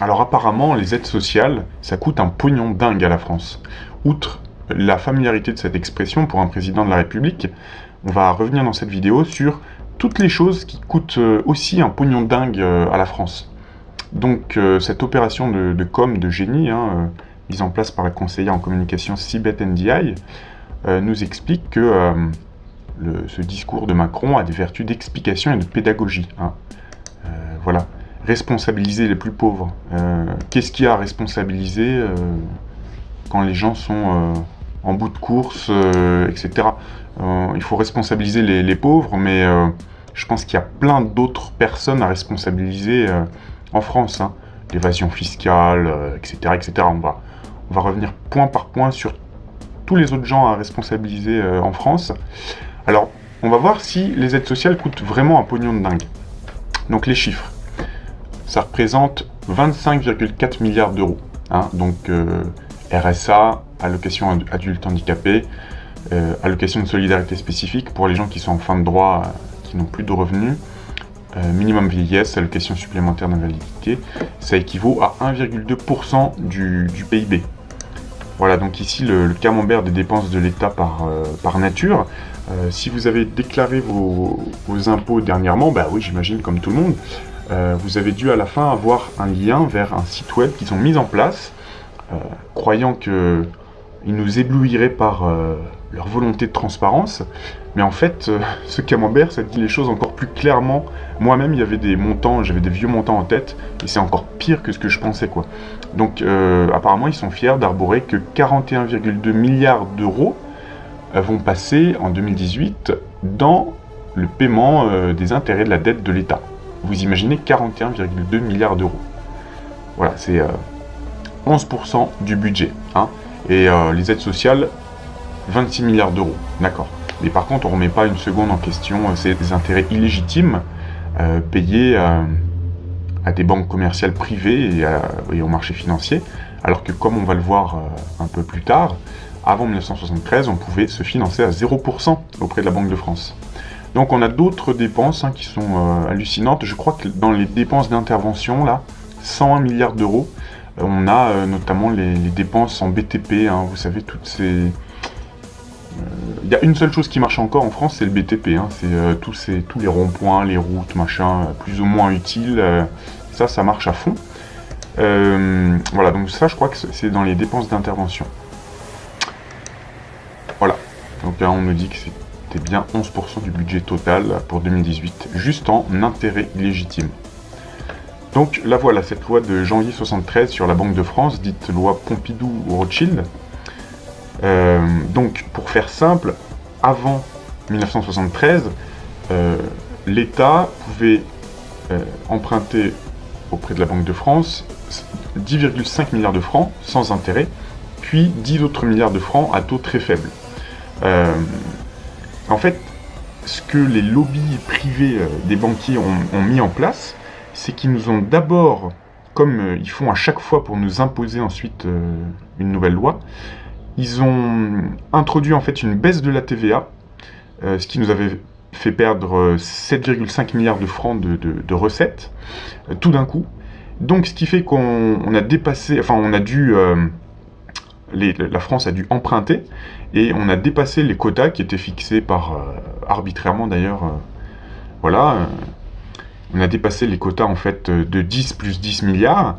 Alors apparemment, les aides sociales, ça coûte un pognon dingue à la France. Outre la familiarité de cette expression pour un président de la République, on va revenir dans cette vidéo sur toutes les choses qui coûtent aussi un pognon dingue à la France. Donc cette opération de com de génie, mise en place par la conseillère en communication Sibeth Ndiaye, nous explique que ce discours de Macron a des vertus d'explication et de pédagogie. Voilà. Responsabiliser les plus pauvres. Qu'est-ce qu'il y a à responsabiliser quand les gens sont en bout de course, etc. Il faut responsabiliser les pauvres, mais je pense qu'il y a plein d'autres personnes à responsabiliser en France. L'évasion fiscale, etc., etc. On va revenir point par point sur tous les autres gens à responsabiliser en France. Alors, on va voir si les aides sociales coûtent vraiment un pognon de dingue. Donc les chiffres. Ça représente 25,4 milliards d'euros. Donc RSA, allocation adulte handicapé, allocation de solidarité spécifique pour les gens qui sont en fin de droit, qui n'ont plus de revenus, minimum vieillesse, allocation supplémentaire d'invalidité, ça équivaut à 1,2% du PIB. Voilà, donc ici le camembert des dépenses de l'État par nature. Si vous avez déclaré vos impôts dernièrement, bah oui, j'imagine comme tout le monde, vous avez dû à la fin avoir un lien vers un site web qu'ils ont mis en place, croyant qu'ils nous éblouiraient par leur volonté de transparence. Mais en fait, ce camembert, ça dit les choses encore plus clairement. Moi-même, il y avait des montants, j'avais des vieux montants en tête, et c'est encore pire que ce que je pensais, quoi. Donc, apparemment, ils sont fiers d'arborer que 41,2 milliards d'euros vont passer en 2018 dans le paiement des intérêts de la dette de l'État. Vous imaginez 41,2 milliards d'euros. Voilà, c'est 11% du budget. Et les aides sociales, 26 milliards d'euros. D'accord. Mais par contre, on ne remet pas une seconde en question ces intérêts illégitimes payés à des banques commerciales privées et au marché financier. Alors que, comme on va le voir un peu plus tard, avant 1973, on pouvait se financer à 0% auprès de la Banque de France. Donc on a d'autres dépenses qui sont hallucinantes. Je crois que dans les dépenses d'intervention, là, 101 milliards d'euros, on a notamment les dépenses en BTP, vous savez, toutes ces... Il y a une seule chose qui marche encore en France, c'est le BTP. C'est tous les ronds-points, les routes, machin, plus ou moins utiles. Ça marche à fond. Voilà, donc ça, je crois que c'est dans les dépenses d'intervention. Voilà. Donc là, on nous dit que c'était bien 11% du budget total pour 2018, juste en intérêt illégitime. Donc là voilà, cette loi de janvier 73 sur la Banque de France, dite loi Pompidou-Rothschild. Donc pour faire simple, avant 1973, l'État pouvait emprunter auprès de la Banque de France 10,5 milliards de francs sans intérêt, puis 10 autres milliards de francs à taux très faible. En fait, ce que les lobbies privés des banquiers ont mis en place, c'est qu'ils nous ont d'abord, comme ils font à chaque fois pour nous imposer ensuite une nouvelle loi, ils ont introduit en fait une baisse de la TVA, ce qui nous avait fait perdre 7,5 milliards de francs de recettes, tout d'un coup. Donc ce qui fait qu'on a dépassé, enfin on a dû... la France a dû emprunter et on a dépassé les quotas qui étaient fixés par arbitrairement d'ailleurs. Voilà, on a dépassé les quotas en fait de 10 plus 10 milliards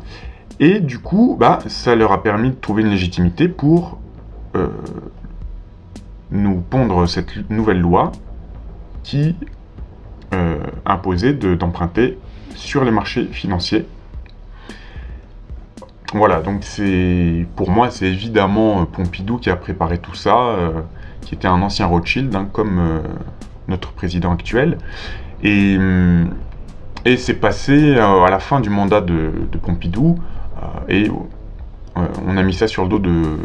et du coup, ça leur a permis de trouver une légitimité pour nous pondre cette nouvelle loi qui imposait d'emprunter sur les marchés financiers. Voilà, donc pour moi, c'est évidemment Pompidou qui a préparé tout ça, qui était un ancien Rothschild, comme notre président actuel. Et c'est passé à la fin du mandat de Pompidou, et on a mis ça sur le dos de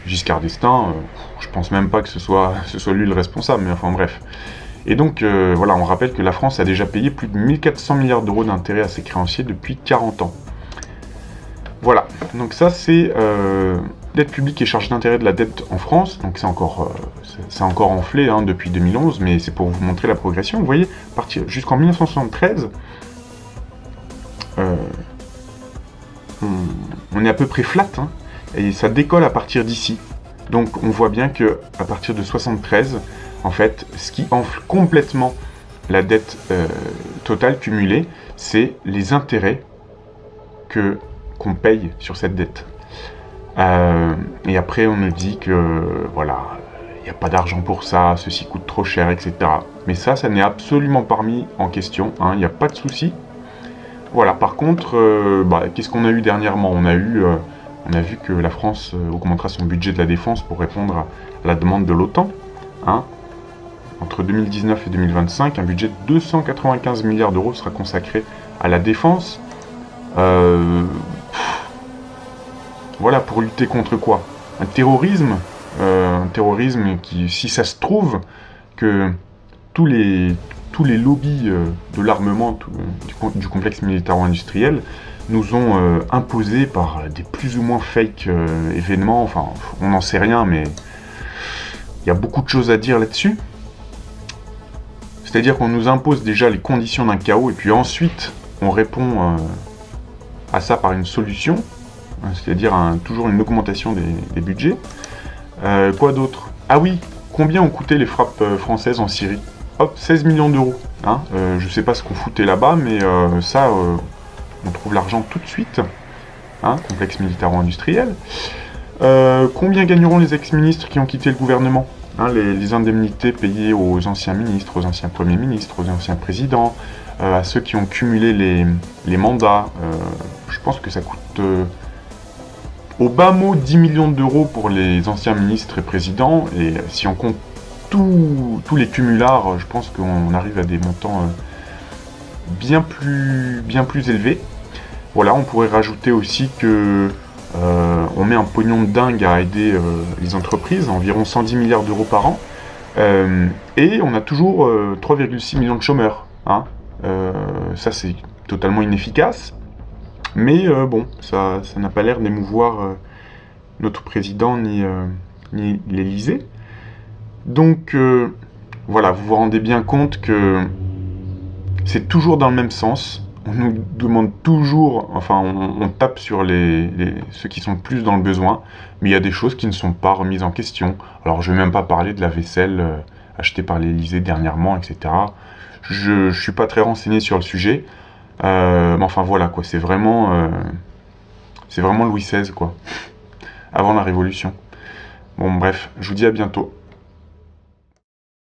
Giscard d'Estaing. Je pense même pas que ce soit lui le responsable, mais enfin bref. Et donc, voilà, on rappelle que la France a déjà payé plus de 1400 milliards d'euros d'intérêts à ses créanciers depuis 40 ans. Voilà, donc ça c'est dette publique et charge d'intérêt de la dette en France, donc c'est encore enflé depuis 2011, mais c'est pour vous montrer la progression. Vous voyez, partir jusqu'en 1973, on est à peu près flat, hein, et ça décolle à partir d'ici. Donc on voit bien que à partir de 73, en fait, ce qui enfle complètement la dette totale cumulée, c'est les intérêts qu'on paye sur cette dette. Et après on nous dit que voilà, il n'y a pas d'argent pour ça, ceci coûte trop cher, etc. Mais ça n'est absolument pas remis en question, hein, il n'y a pas de souci. Voilà, par contre, qu'est-ce qu'on a eu dernièrement? On a vu que la France augmentera son budget de la défense pour répondre à la demande de l'OTAN. Hein. Entre 2019 et 2025, un budget de 295 milliards d'euros sera consacré à la défense. Voilà, pour lutter contre quoi? Un terrorisme qui, si ça se trouve, que tous les lobbies de l'armement, du complexe militaro-industriel, nous ont imposé par des plus ou moins fake événements, enfin, on n'en sait rien, mais il y a beaucoup de choses à dire là-dessus. C'est-à-dire qu'on nous impose déjà les conditions d'un chaos, et puis ensuite, on répond à ça par une solution, c'est-à-dire toujours une augmentation des budgets. Quoi d'autre? Ah oui, combien ont coûté les frappes françaises en Syrie? Hop, 16 millions d'euros. Hein, je sais pas ce qu'on foutait là-bas, mais ça, on trouve l'argent tout de suite. Hein, complexe militaro-industriel. Combien gagneront les ex-ministres qui ont quitté le gouvernement? Hein, les indemnités payées aux anciens ministres, aux anciens premiers ministres, aux anciens présidents, à ceux qui ont cumulé les mandats. Je pense que ça coûte au bas mot 10 millions d'euros pour les anciens ministres et présidents, et si on compte tous les cumulards, je pense qu'on arrive à des montants bien plus élevés. Voilà, on pourrait rajouter aussi que on met un pognon de dingue à aider les entreprises, environ 110 milliards d'euros par an, et on a toujours 3,6 millions de chômeurs. Hein. Ça, c'est totalement inefficace, mais bon, ça n'a pas l'air d'émouvoir notre président ni l'Élysée. Donc, voilà, vous vous rendez bien compte que c'est toujours dans le même sens. On nous demande toujours, enfin, on tape sur ceux qui sont plus dans le besoin, mais il y a des choses qui ne sont pas remises en question. Alors, je ne vais même pas parler de la vaisselle achetée par l'Élysée dernièrement, etc. Je ne suis pas très renseigné sur le sujet, mais enfin, voilà, quoi, c'est vraiment Louis XVI, quoi, avant la Révolution. Bon, bref, je vous dis à bientôt.